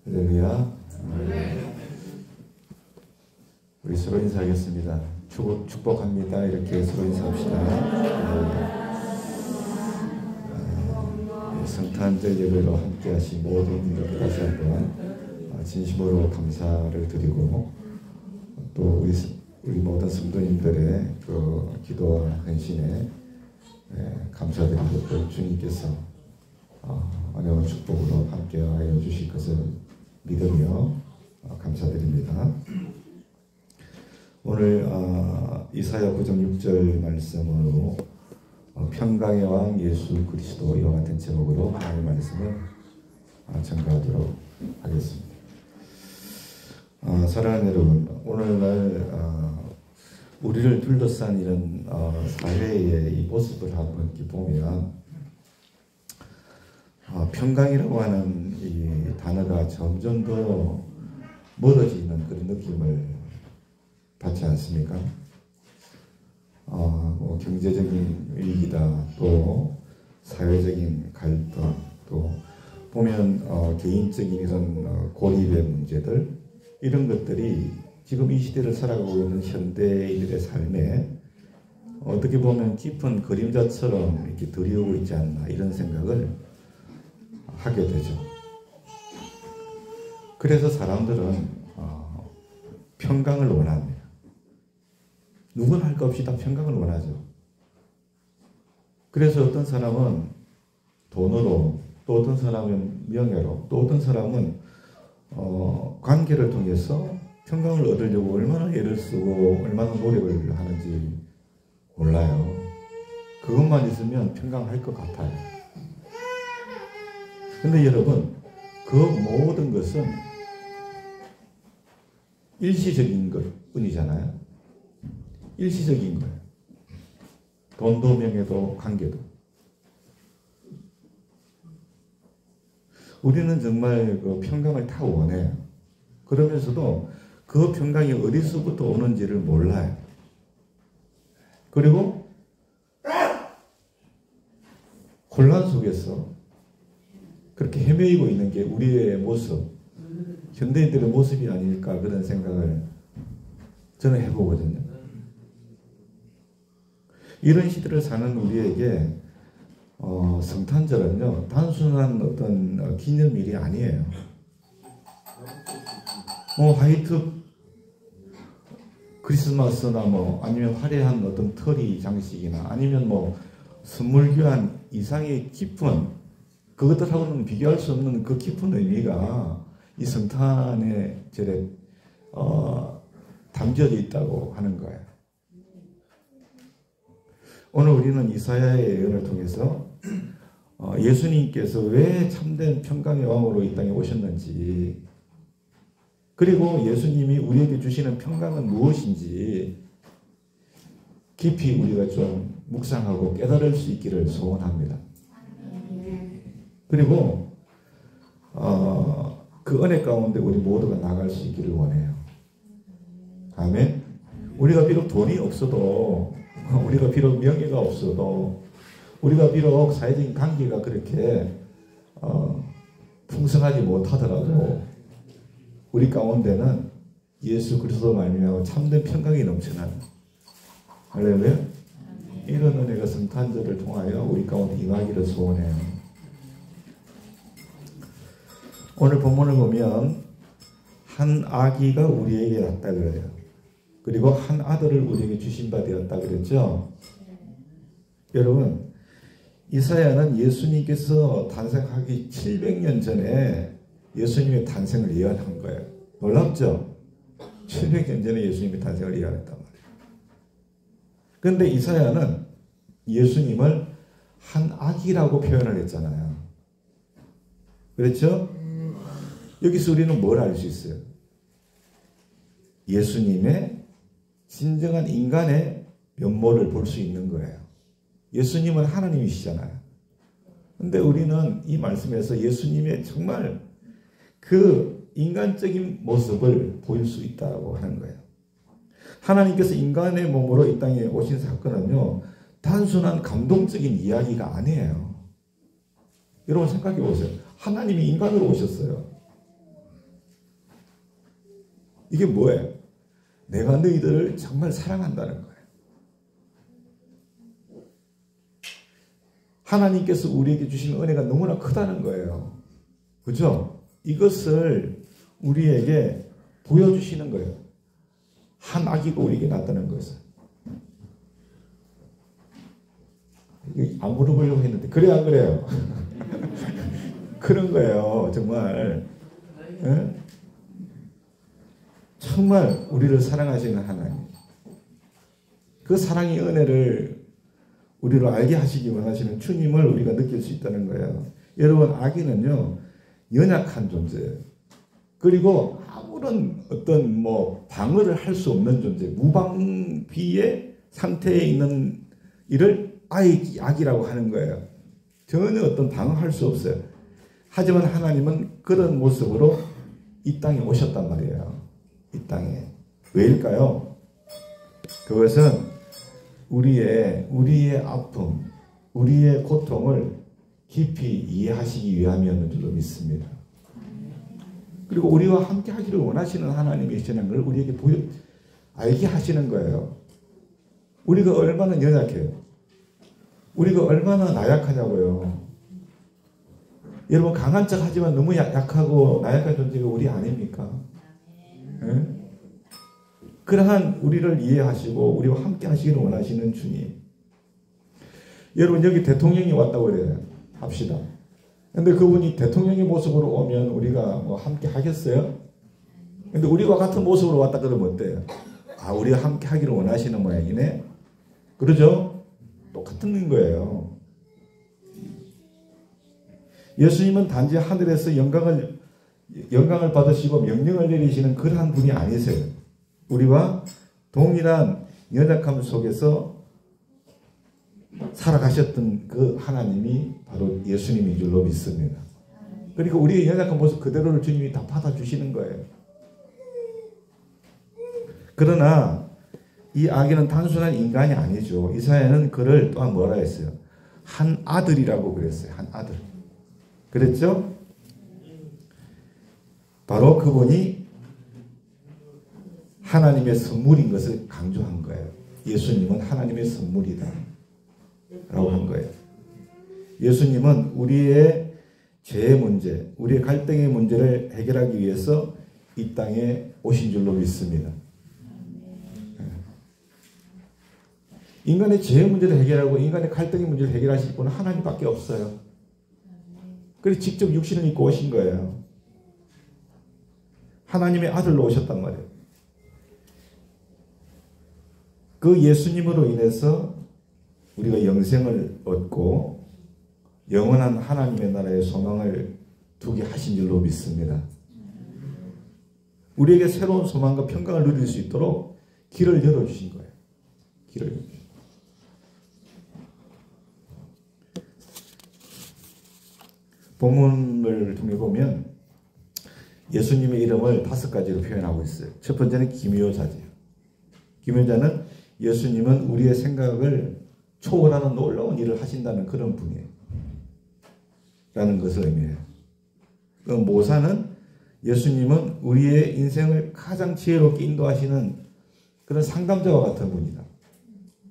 할렐루야. 우리 서로 인사하겠습니다. 축복합니다. 이렇게 서로 인사합시다. 성탄절 예배로 함께 하신 모든 분들께 다시 한번 진심으로 감사를 드리고, 또 우리 모든 성도님들의 그 기도와 헌신에 감사드리고, 또 주님께서 어려운 축복으로 함께하여 주실 것을 믿으며 감사드립니다. 오늘 이사야 9장 6절 말씀으로 평강의 왕 예수 그리스도 이와 같은 제목으로 하나님의 말씀을 전가하도록 하겠습니다. 사랑하는 여러분, 오늘날 우리를 둘러싼 이런 사회의 이 모습을 한번 이렇게 보면 평강이라고 하는 이 단어가 점점 더 멀어지는 그런 느낌을 받지 않습니까? 뭐 경제적인 위기다, 또 사회적인 갈등, 또 보면 개인적인 이런 고립의 문제들, 이런 것들이 지금 이 시대를 살아가고 있는 현대인들의 삶에 어떻게 보면 깊은 그림자처럼 이렇게 드리우고 있지 않나, 이런 생각을 하게 되죠. 그래서 사람들은 평강을 원합니다. 누구나 할 것 없이 다 평강을 원하죠. 그래서 어떤 사람은 돈으로, 또 어떤 사람은 명예로, 또 어떤 사람은 관계를 통해서 평강을 얻으려고 얼마나 애를 쓰고 얼마나 노력을 하는지 몰라요. 그것만 있으면 평강할 것 같아요. 근데 여러분, 그 모든 것은 일시적인 것 뿐이잖아요. 일시적인 거예요. 돈도 명예도 관계도. 우리는 정말 그 평강을 다 원해요. 그러면서도 그 평강이 어디서부터 오는지를 몰라요. 그리고 혼란 속에서 그렇게 헤매이고 있는 게 우리의 모습, 현대인들의 모습이 아닐까, 그런 생각을 저는 해보거든요. 이런 시대를 사는 우리에게 성탄절은요, 단순한 어떤 기념일이 아니에요. 화이트 크리스마스나 아니면 화려한 어떤 트리 장식이나 아니면 선물 교환 이상의 깊은, 그것들하고는 비교할 수 없는 그 깊은 의미가 이 성탄의 절에 담겨져 있다고 하는 거예요. 오늘 우리는 이사야의 예언을 통해서 예수님께서 왜 참된 평강의 왕으로 이 땅에 오셨는지, 그리고 예수님이 우리에게 주시는 평강은 무엇인지 깊이 우리가 좀 묵상하고 깨달을 수 있기를 소원합니다. 그리고 그 은혜 가운데 우리 모두가 나갈 수 있기를 원해요. 아멘. 우리가 비록 돈이 없어도, 우리가 비록 명예가 없어도, 우리가 비록 사회적인 관계가 그렇게 풍성하지 못하더라도 우리 가운데는 예수 그리스도 말미암아 참된 평강이 넘쳐나는, 할렐루야, 이런 은혜가 성탄절을 통하여 우리 가운데 임하기를 소원해요. 오늘 본문을 보면 한 아기가 우리에게 났다 그래요. 그리고 한 아들을 우리에게 주신 바 되었다 그랬죠. 여러분, 이사야는 예수님께서 탄생하기 700년 전에 예수님의 탄생을 예언한 거예요. 놀랍죠? 700년 전에 예수님의 탄생을 예언했단 말이에요. 그런데 이사야는 예수님을 한 아기라고 표현을 했잖아요. 그렇죠? 여기서 우리는 뭘 알 수 있어요? 예수님의 진정한 인간의 면모를 볼 수 있는 거예요. 예수님은 하나님이시잖아요. 근데 우리는 이 말씀에서 예수님의 정말 그 인간적인 모습을 보일 수 있다고 하는 거예요. 하나님께서 인간의 몸으로 이 땅에 오신 사건은요, 단순한 감동적인 이야기가 아니에요. 여러분 생각해 보세요. 하나님이 인간으로 오셨어요. 이게 뭐예요? 내가 너희들을 정말 사랑한다는 거예요. 하나님께서 우리에게 주신 은혜가 너무나 크다는 거예요. 그죠? 이것을 우리에게 보여주시는 거예요. 한 아기가 우리에게 났다는 것을. 안 물어보려고 했는데 그래 안 그래요? 그런 거예요. 정말. 예? 정말 우리를 사랑하시는 하나님. 그 사랑의 은혜를 우리로 알게 하시기 원하시는 주님을 우리가 느낄 수 있다는 거예요. 여러분, 아기는요, 연약한 존재예요. 그리고 아무런 어떤 방어를 할 수 없는 존재, 무방비의 상태에 있는 이를 아기라고 하는 거예요. 전혀 어떤 방어할 수 없어요. 하지만 하나님은 그런 모습으로 이 땅에 오셨단 말이에요. 이 땅에. 왜일까요? 그것은 우리의 아픔, 우리의 고통을 깊이 이해하시기 위함이었는 줄로 믿습니다. 그리고 우리와 함께 하기를 원하시는 하나님이시는 걸 우리에게 알게 하시는 거예요. 우리가 얼마나 연약해요. 우리가 얼마나 나약하냐고요. 여러분, 강한 척 하지만 너무 약하고 나약한 존재가 우리 아닙니까? 네? 그러한 우리를 이해하시고 우리와 함께 하시기를 원하시는 주님. 여러분, 여기 대통령이 왔다고 그래요. 합시다. 근데 그분이 대통령의 모습으로 오면 우리가 함께 하겠어요? 근데 우리와 같은 모습으로 왔다 그러면 어때요? 우리가 함께 하기를 원하시는 모양이네? 그러죠? 똑같은 거예요. 예수님은 단지 하늘에서 영광을 받으시고 명령을 내리시는 그러한 분이 아니세요. 우리와 동일한 연약함 속에서 살아가셨던 그 하나님이 바로 예수님인 줄로 믿습니다. 그러니까 우리의 연약한 모습 그대로를 주님이 다 받아주시는 거예요. 그러나 이 아기는 단순한 인간이 아니죠. 이사야는 그를 또한 뭐라 했어요? 한 아들이라고 그랬어요. 한 아들. 그랬죠? 바로 그분이 하나님의 선물인 것을 강조한 거예요. 예수님은 하나님의 선물이다 라고 한 거예요. 예수님은 우리의 죄의 문제, 우리의 갈등의 문제를 해결하기 위해서 이 땅에 오신 줄로 믿습니다. 인간의 죄의 문제를 해결하고 인간의 갈등의 문제를 해결하실 분은 하나님밖에 없어요. 그래서 직접 육신을 입고 오신 거예요. 하나님의 아들로 오셨단 말이에요. 그 예수님으로 인해서 우리가 영생을 얻고 영원한 하나님의 나라의 소망을 두게 하신 줄로 믿습니다. 우리에게 새로운 소망과 평강을 누릴 수 있도록 길을 열어주신 거예요. 길을 열어주신 거예요. 본문을 통해 보면 예수님의 이름을 5가지로 표현하고 있어요. 첫 번째는 기묘자죠. 기묘자는 예수님은 우리의 생각을 초월하는 놀라운 일을 하신다는 그런 분이에요. 라는 것을 의미해요. 그 모사는 예수님은 우리의 인생을 가장 지혜롭게 인도하시는 그런 상담자와 같은 분이다.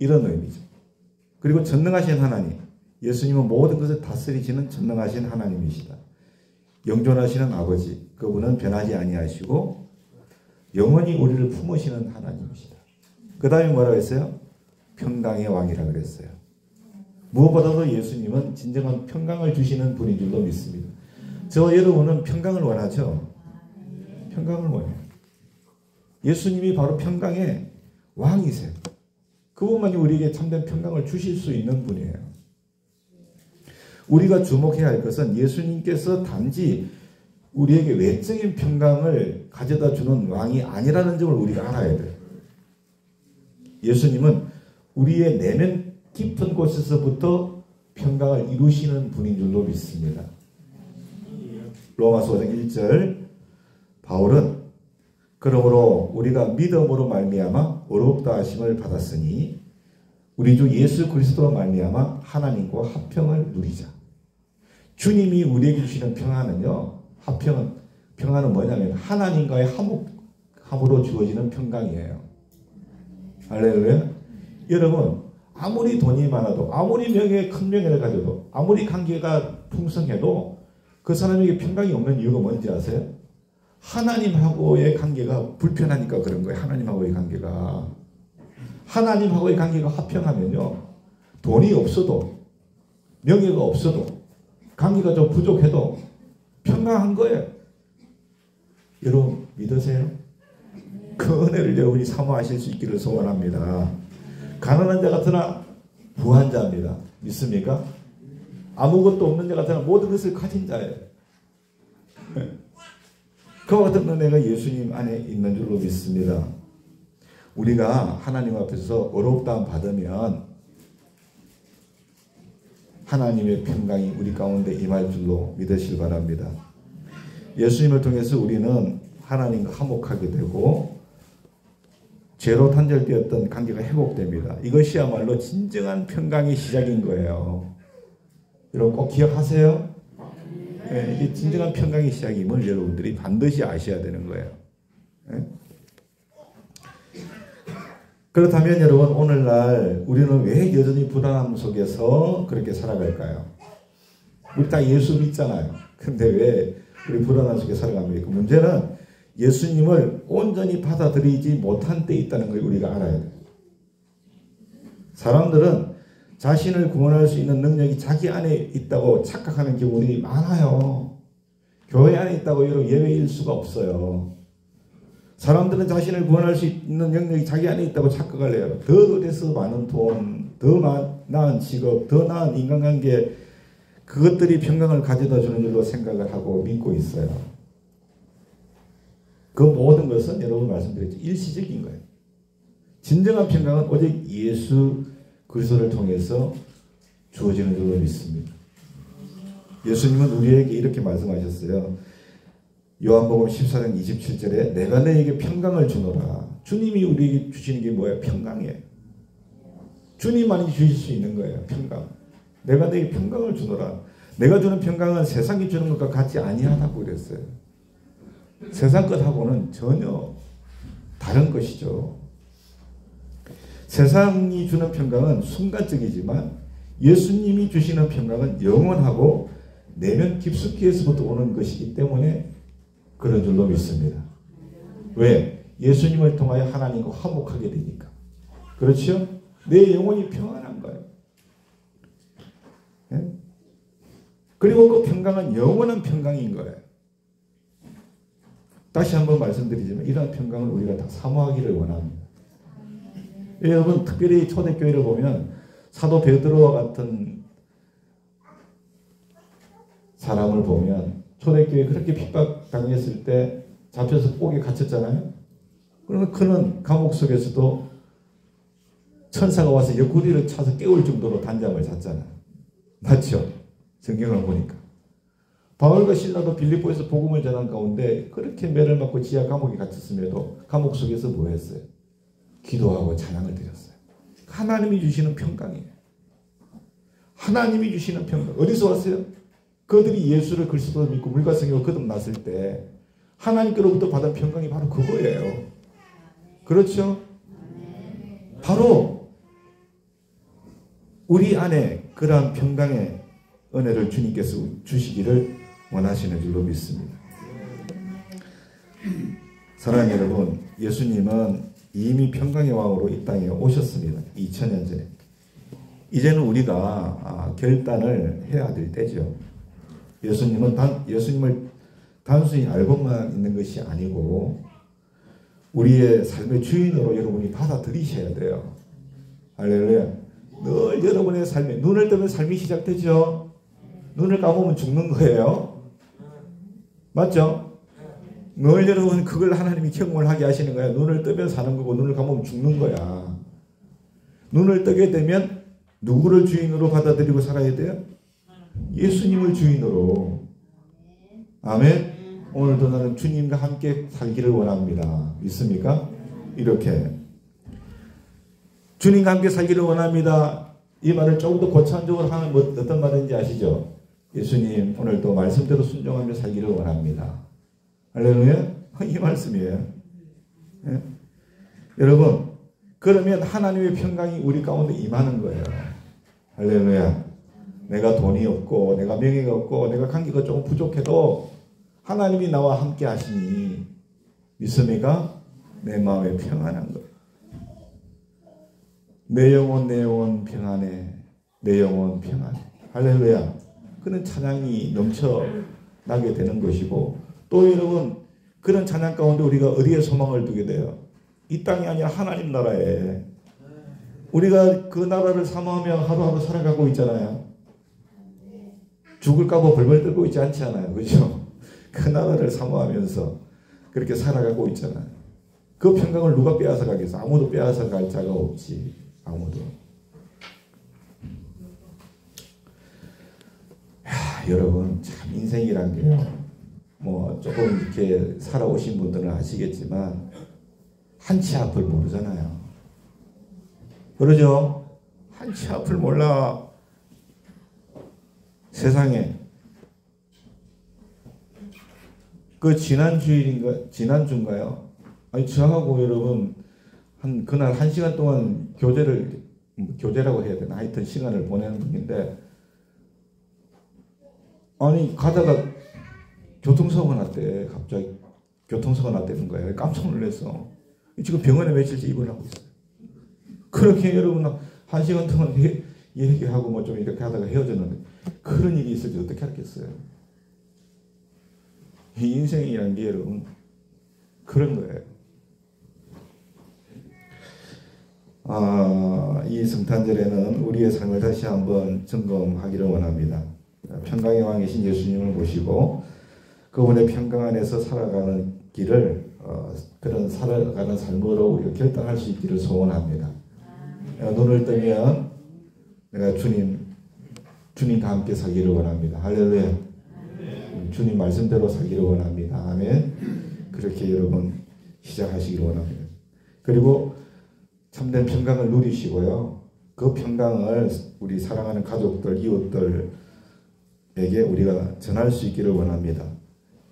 이런 의미죠. 그리고 전능하신 하나님. 예수님은 모든 것을 다스리시는 전능하신 하나님이시다. 영존하시는 아버지. 그분은 변하지 아니하시고 영원히 우리를 품으시는 하나님이시다. 그 다음에 뭐라고 했어요? 평강의 왕이라고 그랬어요. 무엇보다도 예수님은 진정한 평강을 주시는 분인 줄로 믿습니다. 저와 여러분은 평강을 원하죠? 평강을 원해요. 예수님이 바로 평강의 왕이세요. 그분만이 우리에게 참된 평강을 주실 수 있는 분이에요. 우리가 주목해야 할 것은 예수님께서 단지 우리에게 외적인 평강을 가져다 주는 왕이 아니라는 점을 우리가 알아야 돼요. 예수님은 우리의 내면 깊은 곳에서부터 평강을 이루시는 분인 줄로 믿습니다. 로마서 5장 1절 바울은 그러므로 우리가 믿음으로 말미암아 의롭다 하심을 받았으니 우리 주 예수 그리스도로 말미암아 하나님과 화평을 누리자. 주님이 우리에게 주시는 평안은요. 평안은 뭐냐면 하나님과의 함으로 주어지는 평강이에요. 할렐루야. 여러분, 아무리 돈이 많아도, 아무리 큰 명예를 가져도, 아무리 관계가 풍성해도 그 사람에게 평강이 없는 이유가 뭔지 아세요? 하나님하고의 관계가 불편하니까 그런 거예요. 하나님하고의 관계가. 하나님하고의 관계가 화평하면요, 돈이 없어도, 명예가 없어도, 관계가 좀 부족해도 평강한 거예요. 여러분 믿으세요? 그 은혜를 여러분이 사모하실 수 있기를 소원합니다. 가난한 자 같으나 부한 자입니다. 믿습니까? 아무것도 없는 자 같으나 모든 것을 가진 자예요. 그와 같은 은혜가 예수님 안에 있는 줄로 믿습니다. 우리가 하나님 앞에서 어렵다함 받으면 하나님의 평강이 우리 가운데 임할 줄로 믿으시길 바랍니다. 예수님을 통해서 우리는 하나님과 화목하게 되고 죄로 단절되었던 관계가 회복됩니다. 이것이야말로 진정한 평강의 시작인 거예요. 여러분 꼭 기억하세요. 네, 이게 진정한 평강의 시작임을 여러분들이 반드시 아셔야 되는 거예요. 네? 그렇다면 여러분 오늘날 우리는 왜 여전히 불안함 속에서 그렇게 살아갈까요? 우리 다 예수 믿잖아요. 근데 왜 우리 불안함 속에 살아갑니까? 그 문제는 예수님을 온전히 받아들이지 못한 때 있다는 걸 우리가 알아야 돼요. 사람들은 자신을 구원할 수 있는 능력이 자기 안에 있다고 착각하는 경우들이 많아요. 교회 안에 있다고 여러분 예외일 수가 없어요. 사람들은 자신을 구원할 수 있는 능력이 자기 안에 있다고 착각을 해요. 더 어디서 많은 돈, 더 나은 직업, 더 나은 인간관계, 그것들이 평강을 가져다 주는 줄로 생각을 하고 믿고 있어요. 그 모든 것은 여러분 말씀드렸죠. 일시적인 거예요. 진정한 평강은 오직 예수 그리스도를 통해서 주어지는 줄로 믿습니다. 예수님은 우리에게 이렇게 말씀하셨어요. 요한복음 14장 27절에 내가 너에게 평강을 주노라. 주님이 우리에게 주시는 게 뭐예요? 평강이에요. 주님만이 주실 수 있는 거예요. 평강. 내가 너에게 평강을 주노라. 내가 주는 평강은 세상이 주는 것과 같지 아니하다고 그랬어요. 세상 것하고는 전혀 다른 것이죠. 세상이 주는 평강은 순간적이지만 예수님이 주시는 평강은 영원하고 내면 깊숙이에서부터 오는 것이기 때문에 그런 줄로 믿습니다. 왜? 예수님을 통하여 하나님과 화목하게 되니까. 그렇죠? 내 영혼이 평안한 거예요. 네? 그리고 그 평강은 영원한 평강인 거예요. 다시 한번 말씀드리지만 이러한 평강을 우리가 다 사모하기를 원합니다. 여러분 특별히 초대교회를 보면 사도 베드로와 같은 사람을 보면 초대교회 그렇게 핍박당했을 때 잡혀서 옥에 갇혔잖아요. 그러면 그는 감옥 속에서도 천사가 와서 옆구리를 차서 깨울 정도로 단잠을 잤잖아요. 맞죠? 성경을 보니까. 바울과 실라도 빌립보에서 복음을 전한 가운데 그렇게 매를 맞고 지하 감옥에 갇혔음에도 감옥 속에서 뭐 했어요? 기도하고 찬양을 드렸어요. 하나님이 주시는 평강이에요. 하나님이 주시는 평강. 어디서 왔어요? 그들이 예수를 그리스도로 믿고 물과 성령으로 거듭났을 때 하나님께로부터 받은 평강이 바로 그거예요. 그렇죠? 바로 우리 안에 그러한 평강의 은혜를 주님께서 주시기를 원하시는 줄로 믿습니다. 사랑하는 여러분, 예수님은 이미 평강의 왕으로 이 땅에 오셨습니다. 2000년 전에. 이제는 우리가 결단을 해야 될 때죠. 예수님을 단순히 알고만 있는 것이 아니고 우리의 삶의 주인으로 여러분이 받아들이셔야 돼요. 할렐루야. 늘 여러분의 삶에 눈을 뜨면 삶이 시작되죠. 눈을 감으면 죽는 거예요. 맞죠? 늘 여러분 그걸 하나님이 경험을 하게 하시는 거야. 눈을 뜨면 사는 거고 눈을 감으면 죽는 거야. 눈을 뜨게 되면 누구를 주인으로 받아들이고 살아야 돼요? 예수님을 주인으로. 아멘. 오늘도 나는 주님과 함께 살기를 원합니다. 믿습니까? 이렇게 주님과 함께 살기를 원합니다. 이 말을 조금 더 고차원적으로 하면 어떤 말인지 아시죠? 예수님 오늘도 말씀대로 순종하며 살기를 원합니다. 할렐루야. 이 말씀이에요. 예? 여러분, 그러면 하나님의 평강이 우리 가운데 임하는 거예요. 할렐루야. 내가 돈이 없고 내가 명예가 없고 내가 관계가 조금 부족해도 하나님이 나와 함께 하시니 믿음이가 내 마음에 평안한 거예요. 내 영혼 평안해. 내 영혼 평안해. 할렐루야. 그런 찬양이 넘쳐나게 되는 것이고, 또 여러분, 그런 찬양 가운데 우리가 어디에 소망을 두게 돼요? 이 땅이 아니라 하나님 나라에. 우리가 그 나라를 사모하며 하루하루 살아가고 있잖아요. 죽을까 봐 벌벌 떨고 있지 않지 않아요. 그죠? 그 나라를 사모하면서 그렇게 살아가고 있잖아요. 그 평강을 누가 빼앗아 가겠어? 아무도 빼앗아 갈 자가 없지. 아무도. 여러분, 참 인생이란 게요. 뭐 조금 이렇게 살아오신 분들은 아시겠지만 한치 앞을 모르잖아요. 그러죠? 한치 앞을 몰라. 세상에. 그 지난주인가요? 아니, 저하고 여러분 그날 1시간 동안 교제라고 해야 되나? 하여튼 시간을 보내는 분인데, 아니 가다가 교통사고가 났대. 갑자기 교통사고가 났다는 거예요. 깜짝 놀랐어. 지금 병원에 며칠째 입원하고 있어요. 그렇게 여러분 1시간 동안 얘기하고 뭐 좀 이렇게 하다가 헤어졌는데, 그런 일이 있을지 어떻게 알겠어요? 이 인생이란 게 여러분 그런 거예요. 이 성탄절에는 우리의 삶을 다시 한번 점검하기를 원합니다. 평강의 왕이신 예수님을 모시고 그분의 평강 안에서 살아가는 길을 그런 살아가는 삶으로 우리가 결단할 수 있기를 소원합니다. 눈을 뜨면 내가 주님과 함께 살기를 원합니다. 할렐루야. 주님 말씀대로 살기를 원합니다. 아멘. 그렇게 여러분 시작하시기를 원합니다. 그리고 참된 평강을 누리시고요. 그 평강을 우리 사랑하는 가족들, 이웃들에게 우리가 전할 수 있기를 원합니다.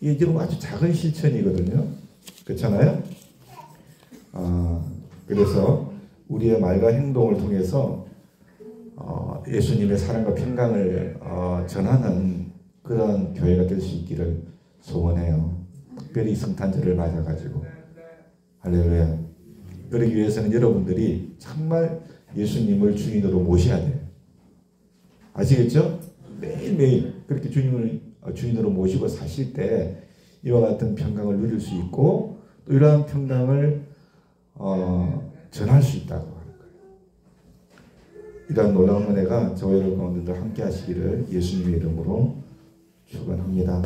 이게 지금 아주 작은 실천이거든요. 그렇잖아요? 그래서 우리의 말과 행동을 통해서 예수님의 사랑과 평강을 전하는 그런 교회가 될 수 있기를 소원해요. 특별히 성탄절을 맞아가지고. 할렐루야. 그러기 위해서는 여러분들이 정말 예수님을 주인으로 모셔야 돼요. 아시겠죠? 매일매일 그렇게 주님을 주인으로 모시고 사실 때 이와 같은 평강을 누릴 수 있고, 또 이러한 평강을 전할 수 있다고 하는 거예요. 이러한 놀라운 은혜가 저와 여러분 가운데 함께 하시기를 예수님의 이름으로 축원합니다.